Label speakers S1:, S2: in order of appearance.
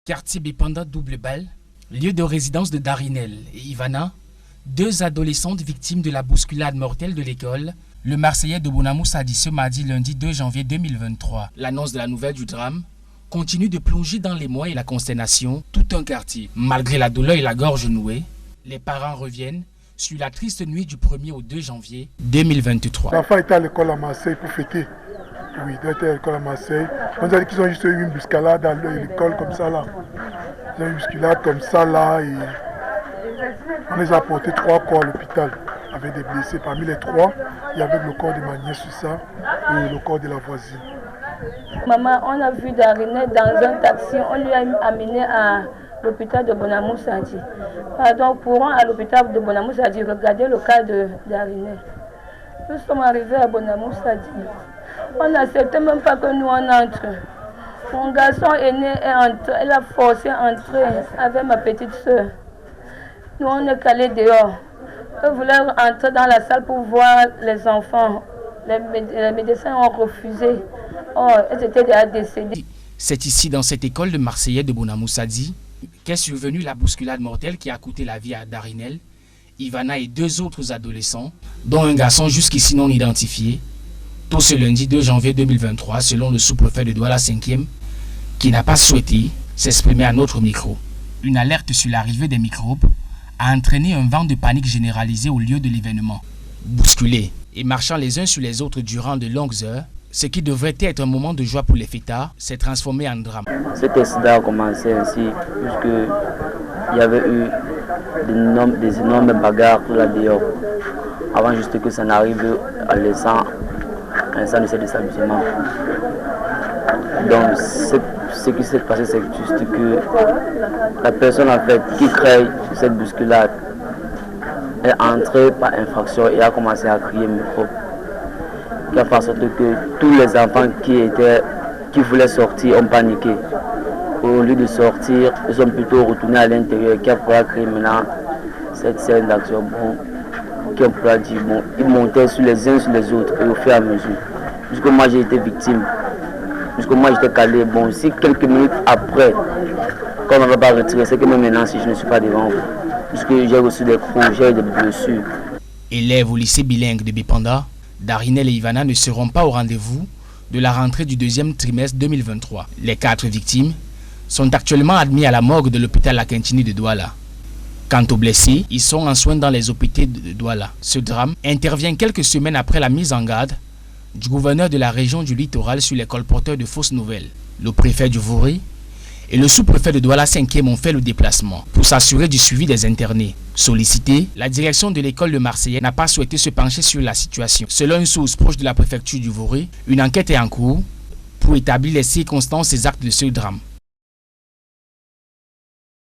S1: Quartier Bépanda Double Balle, lieu de résidence de Darinel et Ivana, deux adolescentes victimes de la bousculade mortelle de l'école. Le Marseillais de Bonamoussa a dit ce mardi lundi 2 janvier 2023. L'annonce de la nouvelle du drame continue de plonger dans l'émoi et la consternation tout un quartier. Malgré la douleur et la gorge nouée, les parents reviennent sur la triste nuit du 1er au 2 janvier 2023.
S2: L'enfant était à l'école à Marseille pour fêter. Oui, il était à l'école à Marseille. On a dit qu'ils ont juste eu une bousculade dans l'école comme ça là. Ils ont eu une bousculade comme ça là et on les a apporté 3 corps à l'hôpital avec des blessés. Parmi les 3, il y avait le corps de ma nièce sur ça et le corps de la voisine.
S3: Maman, on a vu Darinel dans un taxi, on lui a amené à l'hôpital de Bonamoussa. Pardon, courant à l'hôpital de Bonamoussa, regardez le cas de Darinel. Nous sommes arrivés à Bonamoussa. On n'acceptait même pas que nous on entre. Mon garçon aîné est entré, elle a forcé à entrer avec ma petite soeur. Nous on est calés dehors. Eux voulaient entrer dans la salle pour voir les enfants. Les médecins ont refusé. Oh, elles étaient déjà décédées.
S1: C'est ici, dans cette école de Marseillais de Bonamoussa qu'est survenue la bousculade mortelle qui a coûté la vie à Darinel, Ivana et 2 autres adolescents, dont un garçon jusqu'ici non identifié. Tout ce lundi 2 janvier 2023, selon le sous-préfet de Douala 5e, qui n'a pas souhaité s'exprimer à notre micro. Une alerte sur l'arrivée des microbes a entraîné un vent de panique généralisé au lieu de l'événement. Bousculés et marchant les uns sur les autres durant de longues heures, ce qui devrait être un moment de joie pour les fêtards s'est transformé en drame.
S4: Cet accident a commencé ainsi, puisqu'il y avait eu des énormes bagarres là-dehors, avant juste que ça n'arrive à l'instant de cet établissement. Donc, ce qui s'est passé, c'est juste que la personne en fait qui crée cette bousculade est entrée par infraction et a commencé à crier microbe. Qui a fait en sorte que tous les enfants qui voulaient sortir ont paniqué. Au lieu de sortir, ils sont plutôt retournés à l'intérieur, qui a pu créer maintenant cette scène d'action. Qui a pu dire, ils montaient sur les uns sur les autres et au fur et à mesure. Jusqu'à moi j'ai été victime. Jusqu'à moi j'étais calé. Bon, si quelques minutes après, quand on ne va pas retirer, c'est que même maintenant si je ne suis pas devant vous. Puisque j'ai reçu des coups, j'ai eu des blessures.
S1: Élèves au lycée bilingue de Bépanda, Darinel et Ivana ne seront pas au rendez-vous de la rentrée du 2e trimestre 2023. Les 4 victimes sont actuellement admis à la morgue de l'hôpital La Quintini de Douala. Quant aux blessés, ils sont en soins dans les hôpitaux de Douala. Ce drame intervient quelques semaines après la mise en garde du gouverneur de la région du littoral sur les colporteurs de fausses nouvelles. Le préfet du Vouré et le sous-préfet de Douala 5e ont fait le déplacement pour s'assurer du suivi des internés. Sollicité, la direction de l'école de Marseillais n'a pas souhaité se pencher sur la situation. Selon une source proche de la préfecture du Vouré, une enquête est en cours pour établir les circonstances exactes de ce drame.